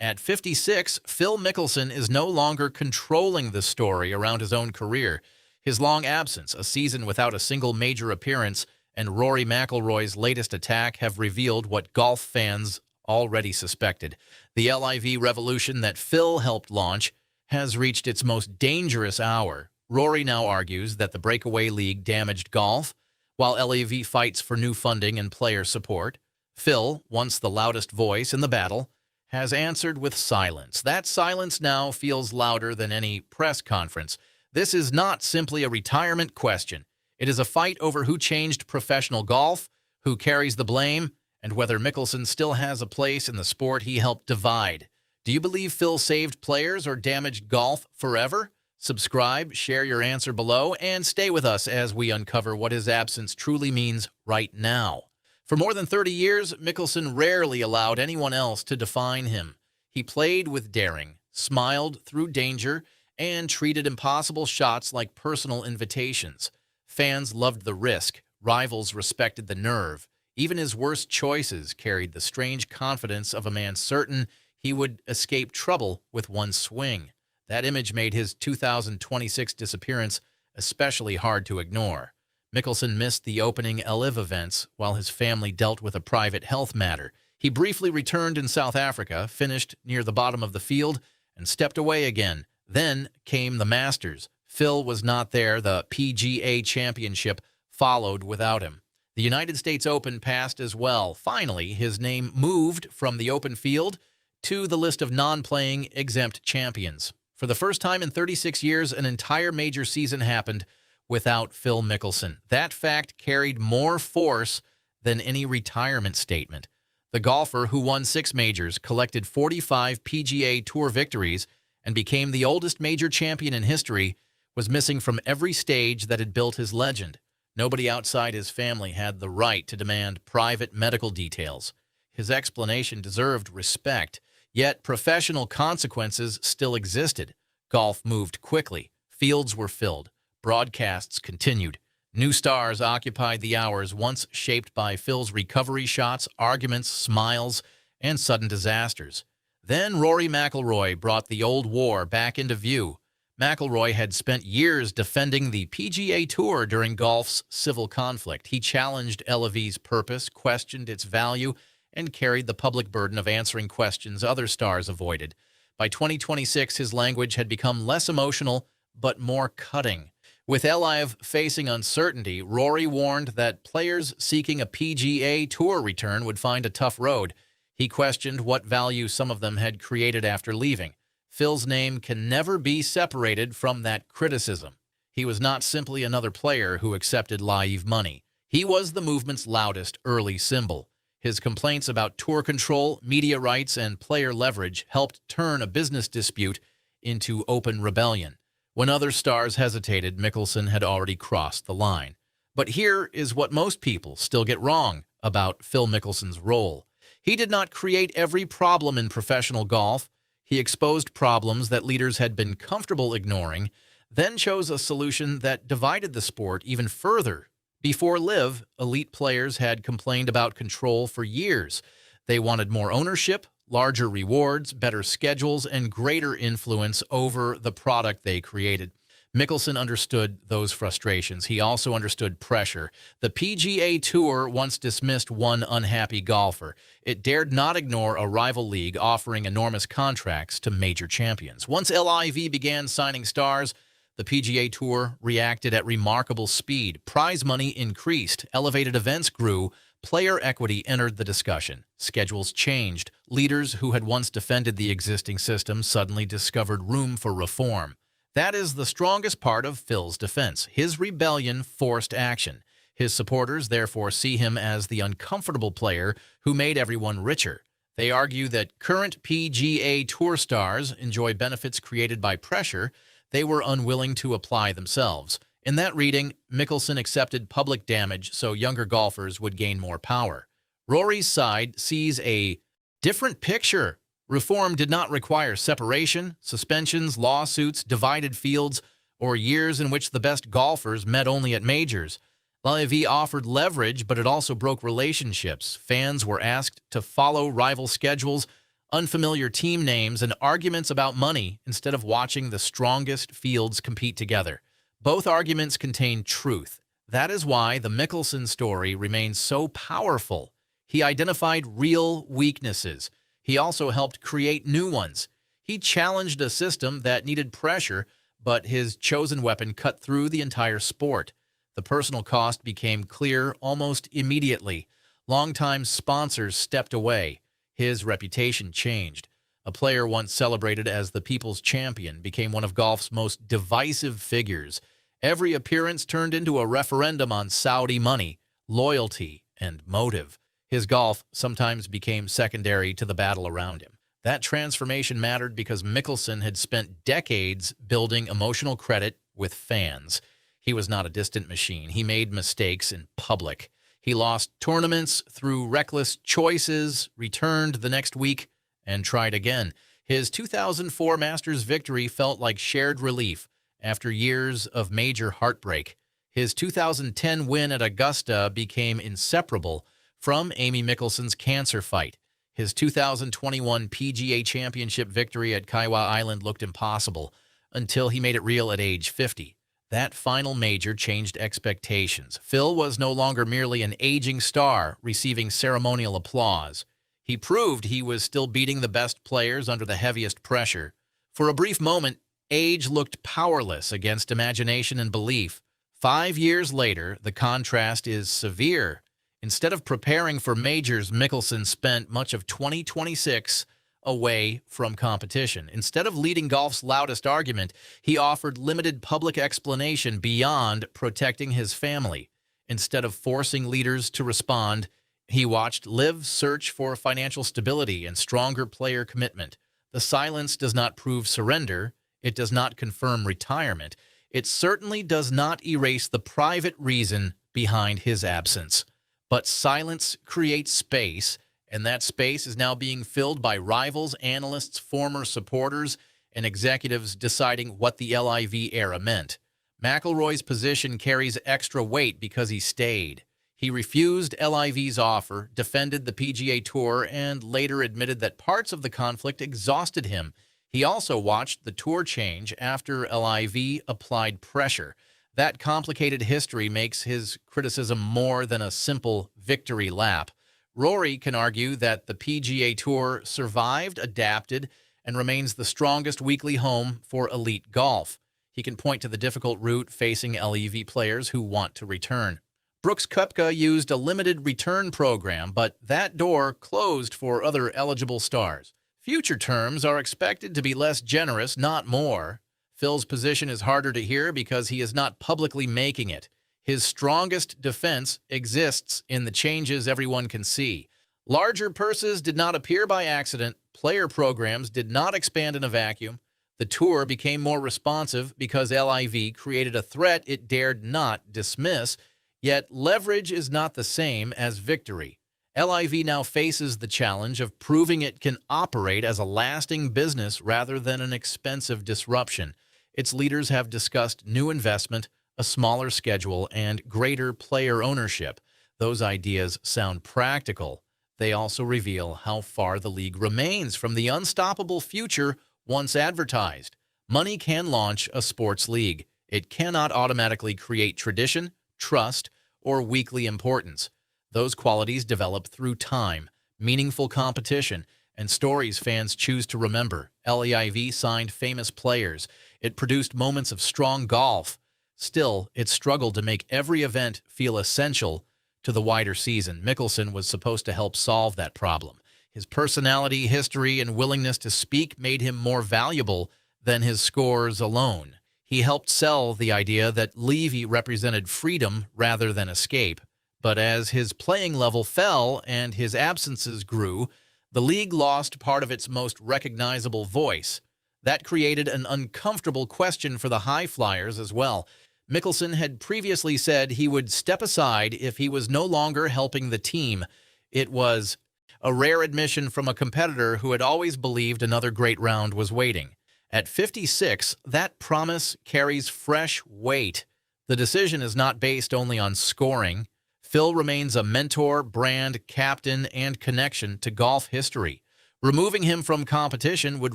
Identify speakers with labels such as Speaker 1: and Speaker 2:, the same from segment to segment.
Speaker 1: At 56, Phil Mickelson is no longer controlling the story around his own career. His long absence, a season without a single major appearance, and Rory McIlroy's latest attack have revealed what golf fans already suspected. The LIV revolution that Phil helped launch has reached its most dangerous hour. Rory now argues that the breakaway league damaged golf, while LIV fights for new funding and player support. Phil, once the loudest voice in the battle, has answered with silence. That silence now feels louder than any press conference. This is not simply a retirement question. It is a fight over who changed professional golf, who carries the blame, and whether Mickelson still has a place in the sport he helped divide. Do you believe Phil saved players or damaged golf forever? Subscribe, share your answer below, and stay with us as we uncover what his absence truly means right now. For more than 30 years, Mickelson rarely allowed anyone else to define him. He played with daring, smiled through danger, and treated impossible shots like personal invitations. Fans loved the risk, rivals respected the nerve. Even his worst choices carried the strange confidence of a man certain he would escape trouble with one swing. That image made his 2026 disappearance especially hard to ignore. Mickelson missed the opening LIV events while his family dealt with a private health matter. He briefly returned in South Africa, finished near the bottom of the field, and stepped away again. Then came the Masters. Phil was not there. The PGA Championship followed without him. The United States Open passed as well. Finally, his name moved from the open field to the list of non-playing exempt champions. For the first time in 36 years, an entire major season happened without Phil Mickelson. That fact carried more force than any retirement statement. The golfer who won 6 majors, collected 45 PGA Tour victories, and became the oldest major champion in history, was missing from every stage that had built his legend. Nobody outside his family had the right to demand private medical details. His explanation deserved respect, yet professional consequences still existed. Golf moved quickly. Fields were filled. Broadcasts continued. New stars occupied the hours once shaped by Phil's recovery shots, arguments, smiles, and sudden disasters. Then Rory McIlroy brought the old war back into view. McIlroy had spent years defending the PGA Tour during golf's civil conflict. He challenged LIV's purpose, questioned its value, and carried the public burden of answering questions other stars avoided. By 2026, his language had become less emotional but more cutting. With LIV facing uncertainty, Rory warned that players seeking a PGA Tour return would find a tough road. He questioned what value some of them had created after leaving. Phil's name can never be separated from that criticism. He was not simply another player who accepted LIV money. He was the movement's loudest early symbol. His complaints about tour control, media rights, and player leverage helped turn a business dispute into open rebellion. When other stars hesitated, Mickelson had already crossed the line. But here is what most people still get wrong about Phil Mickelson's role. He did not create every problem in professional golf. He exposed problems that leaders had been comfortable ignoring, then chose a solution that divided the sport even further. Before LIV, elite players had complained about control for years. They wanted more ownership, larger rewards, better schedules, and greater influence over the product they created. Mickelson understood those frustrations. He also understood pressure. The PGA Tour once dismissed one unhappy golfer. It dared not ignore a rival league offering enormous contracts to major champions. Once LIV began signing stars, the PGA Tour reacted at remarkable speed. Prize money increased. Elevated events grew. Player equity entered the discussion. Schedules changed. Leaders who had once defended the existing system suddenly discovered room for reform. That is the strongest part of Phil's defense. His rebellion forced action. His supporters therefore see him as the uncomfortable player who made everyone richer. They argue that current PGA Tour stars enjoy benefits created by pressure they were unwilling to apply themselves. In that reading, Mickelson accepted public damage so younger golfers would gain more power. Rory's side sees a different picture. Reform did not require separation, suspensions, lawsuits, divided fields, or years in which the best golfers met only at majors. LIV offered leverage, but it also broke relationships. Fans were asked to follow rival schedules, unfamiliar team names, and arguments about money instead of watching the strongest fields compete together. Both arguments contain truth. That is why the Mickelson story remains so powerful. He identified real weaknesses. He also helped create new ones. He challenged a system that needed pressure, but his chosen weapon cut through the entire sport. The personal cost became clear almost immediately. Longtime sponsors stepped away. His reputation changed. A player once celebrated as the people's champion became one of golf's most divisive figures. Every appearance turned into a referendum on Saudi money, loyalty, and motive. His golf sometimes became secondary to the battle around him. That transformation mattered because Mickelson had spent decades building emotional credit with fans. He was not a distant machine. He made mistakes in public. He lost tournaments through reckless choices, returned the next week, and tried again. His 2004 Masters victory felt like shared relief after years of major heartbreak. His 2010 win at Augusta became inseparable from Amy Mickelson's cancer fight. His 2021 PGA Championship victory at Kiowa Island looked impossible until he made it real at age 50. That final major changed expectations. Phil was no longer merely an aging star receiving ceremonial applause. He proved he was still beating the best players under the heaviest pressure. For a brief moment, age looked powerless against imagination and belief. 5 years later, the contrast is severe. Instead of preparing for majors, Mickelson spent much of 2026 away from competition. Instead of leading golf's loudest argument, he offered limited public explanation beyond protecting his family. Instead of forcing leaders to respond, he watched LIV search for financial stability and stronger player commitment. The silence does not prove surrender. It does not confirm retirement. It certainly does not erase the private reason behind his absence. But silence creates space, and that space is now being filled by rivals, analysts, former supporters, and executives deciding what the LIV era meant. McIlroy's position carries extra weight because he stayed. He refused LIV's offer, defended the PGA Tour, and later admitted that parts of the conflict exhausted him. He also watched the tour change after LIV applied pressure. That complicated history makes his criticism more than a simple victory lap. Rory can argue that the PGA Tour survived, adapted, and remains the strongest weekly home for elite golf. He can point to the difficult route facing LEV players who want to return. Brooks Koepka used a limited return program, but that door closed for other eligible stars. Future terms are expected to be less generous, not more. Phil's position is harder to hear because he is not publicly making it. His strongest defense exists in the changes everyone can see. Larger purses did not appear by accident. Player programs did not expand in a vacuum. The tour became more responsive because LIV created a threat it dared not dismiss. Yet leverage is not the same as victory. LIV now faces the challenge of proving it can operate as a lasting business rather than an expensive disruption. Its leaders have discussed new investment, a smaller schedule, and greater player ownership. Those ideas sound practical. They also reveal how far the league remains from the unstoppable future once advertised. Money can launch a sports league. It cannot automatically create tradition, trust, or weekly importance. Those qualities develop through time, meaningful competition, and stories fans choose to remember. LIV signed famous players. It produced moments of strong golf. Still, it struggled to make every event feel essential to the wider season. Mickelson was supposed to help solve that problem. His personality, history, and willingness to speak made him more valuable than his scores alone. He helped sell the idea that Levy represented freedom rather than escape. But as his playing level fell and his absences grew, the league lost part of its most recognizable voice. That created an uncomfortable question for the high flyers as well. Mickelson had previously said he would step aside if he was no longer helping the team. It was a rare admission from a competitor who had always believed another great round was waiting. At 56, that promise carries fresh weight. The decision is not based only on scoring. Phil remains a mentor, brand, captain, and connection to golf history. Removing him from competition would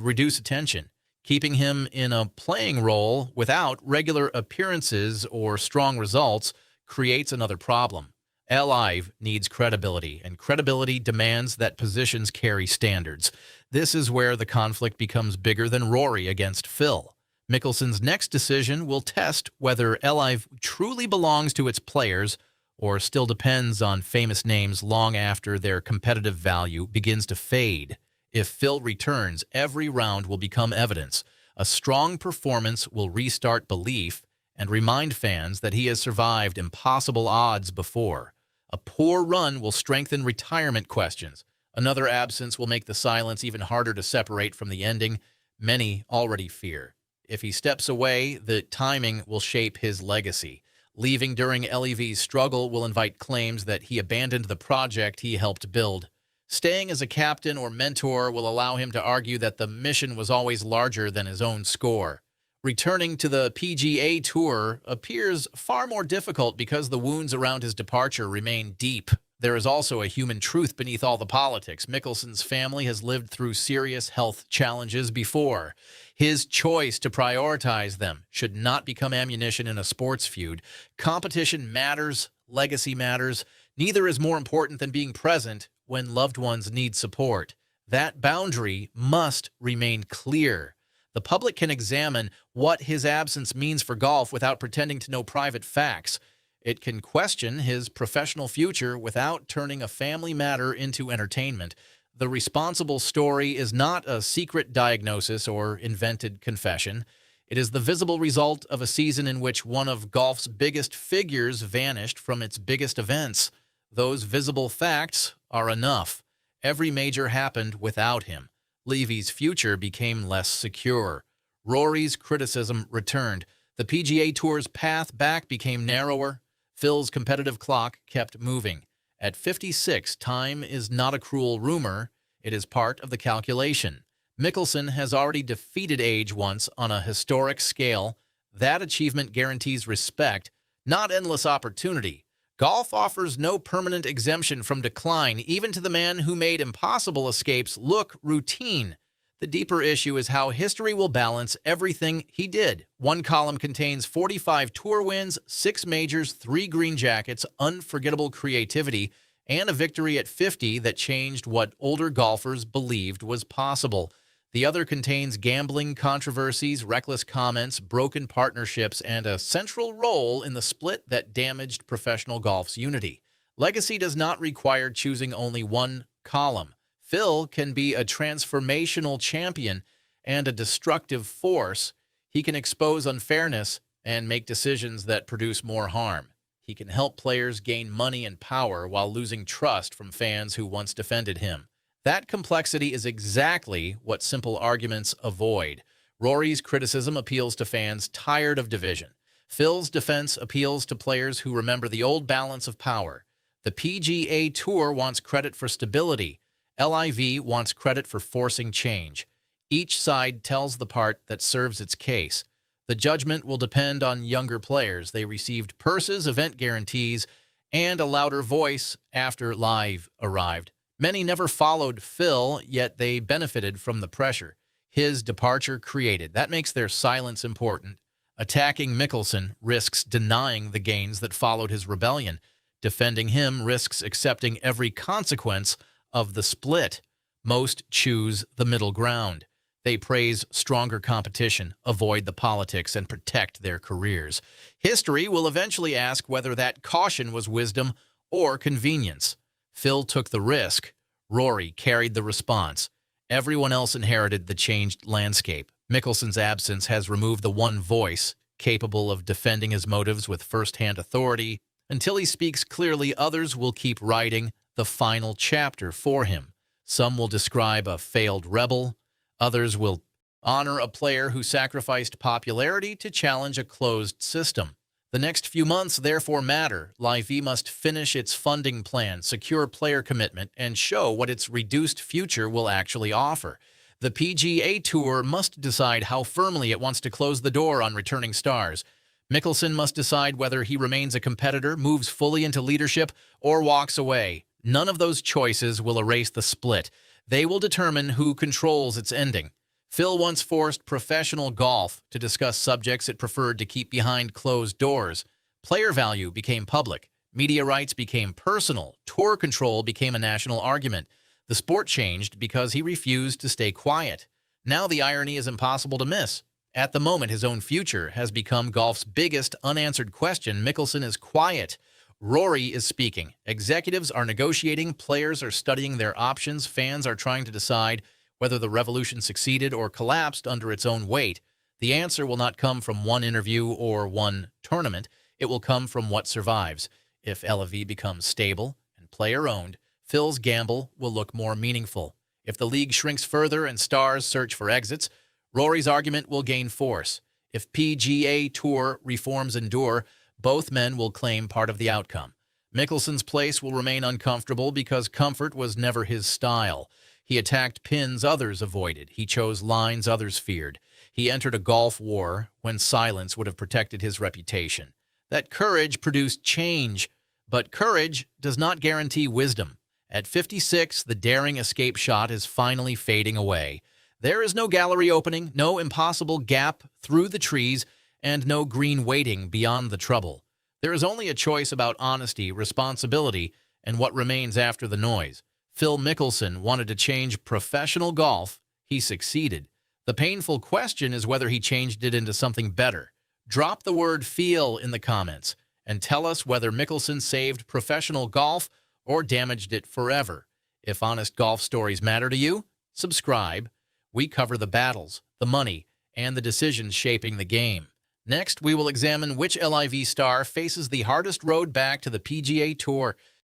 Speaker 1: reduce attention. Keeping him in a playing role without regular appearances or strong results creates another problem. Live needs credibility, and credibility demands that positions carry standards. This is where the conflict becomes bigger than Rory against Phil. Mickelson's next decision will test whether Live truly belongs to its players or still depends on famous names long after their competitive value begins to fade. If Phil returns, every round will become evidence. A strong performance will restart belief and remind fans that he has survived impossible odds before. A poor run will strengthen retirement questions. Another absence will make the silence even harder to separate from the ending many already fear. If he steps away, the timing will shape his legacy. Leaving during LEV's struggle will invite claims that he abandoned the project he helped build. Staying as a captain or mentor will allow him to argue that the mission was always larger than his own score. Returning to the PGA Tour appears far more difficult because the wounds around his departure remain deep. There is also a human truth beneath all the politics. Mickelson's family has lived through serious health challenges before. His choice to prioritize them should not become ammunition in a sports feud. Competition matters, legacy matters. Neither is more important than being present when loved ones need support. That boundary must remain clear. The public can examine what his absence means for golf without pretending to know private facts. It can question his professional future without turning a family matter into entertainment. The responsible story is not a secret diagnosis or invented confession. It is the visible result of a season in which one of golf's biggest figures vanished from its biggest events. Those visible facts are enough. Every major happened without him. Levy's future became less secure. Rory's criticism returned. The PGA Tour's path back became narrower. Phil's competitive clock kept moving. At 56, time is not a cruel rumor. It is part of the calculation. Mickelson has already defeated age once on a historic scale. That achievement guarantees respect, not endless opportunity. Golf offers no permanent exemption from decline, even to the man who made impossible escapes look routine. The deeper issue is how history will balance everything he did. One column contains 45 tour wins, 6 majors, 3 green jackets, unforgettable creativity, and a victory at 50 that changed what older golfers believed was possible. The other contains gambling controversies, reckless comments, broken partnerships, and a central role in the split that damaged professional golf's unity. Legacy does not require choosing only one column. Phil can be a transformational champion and a destructive force. He can expose unfairness and make decisions that produce more harm. He can help players gain money and power while losing trust from fans who once defended him. That complexity is exactly what simple arguments avoid. Rory's criticism appeals to fans tired of division. Phil's defense appeals to players who remember the old balance of power. The PGA Tour wants credit for stability. LIV wants credit for forcing change. Each side tells the part that serves its case. The judgment will depend on younger players. They received purses, event guarantees, and a louder voice after Live arrived. Many never followed Phil, yet they benefited from the pressure his departure created. That makes their silence important. Attacking Mickelson risks denying the gains that followed his rebellion. Defending him risks accepting every consequence of the split. Most choose the middle ground. They praise stronger competition, avoid the politics, and protect their careers. History will eventually ask whether that caution was wisdom or convenience. Phil took the risk. Rory carried the response. Everyone else inherited the changed landscape. Mickelson's absence has removed the one voice capable of defending his motives with first-hand authority. Until he speaks clearly, others will keep writing the final chapter for him. Some will describe a failed rebel. Others will honor a player who sacrificed popularity to challenge a closed system. The next few months, therefore, matter. Live must finish its funding plan, secure player commitment, and show what its reduced future will actually offer. The PGA Tour must decide how firmly it wants to close the door on returning stars. Mickelson must decide whether he remains a competitor, moves fully into leadership, or walks away. None of those choices will erase the split. They will determine who controls its ending. Phil once forced professional golf to discuss subjects it preferred to keep behind closed doors. Player value became public. Media rights became personal. Tour control became a national argument. The sport changed because he refused to stay quiet. Now the irony is impossible to miss. At the moment, his own future has become golf's biggest unanswered question. Mickelson is quiet. Rory is speaking. Executives are negotiating. Players are studying their options. Fans are trying to decide whether the revolution succeeded or collapsed under its own weight. The answer will not come from one interview or one tournament. It will come from what survives. If LV becomes stable and player-owned, Phil's gamble will look more meaningful. If the league shrinks further and stars search for exits, Rory's argument will gain force. If PGA Tour reforms endure, both men will claim part of the outcome. Mickelson's place will remain uncomfortable because comfort was never his style. He attacked pins others avoided. He chose lines others feared. He entered a golf war when silence would have protected his reputation. That courage produced change, but courage does not guarantee wisdom. At 56, the daring escape shot is finally fading away. There is no gallery opening, no impossible gap through the trees, and no green waiting beyond the trouble. There is only a choice about honesty, responsibility, and what remains after the noise. Phil Mickelson wanted to change professional golf. He succeeded. The painful question is whether he changed it into something better. Drop the word "feel" in the comments and tell us whether Mickelson saved professional golf or damaged it forever. If honest golf stories matter to you, subscribe. We cover the battles, the money, and the decisions shaping the game. Next, we will examine which LIV star faces the hardest road back to the PGA Tour.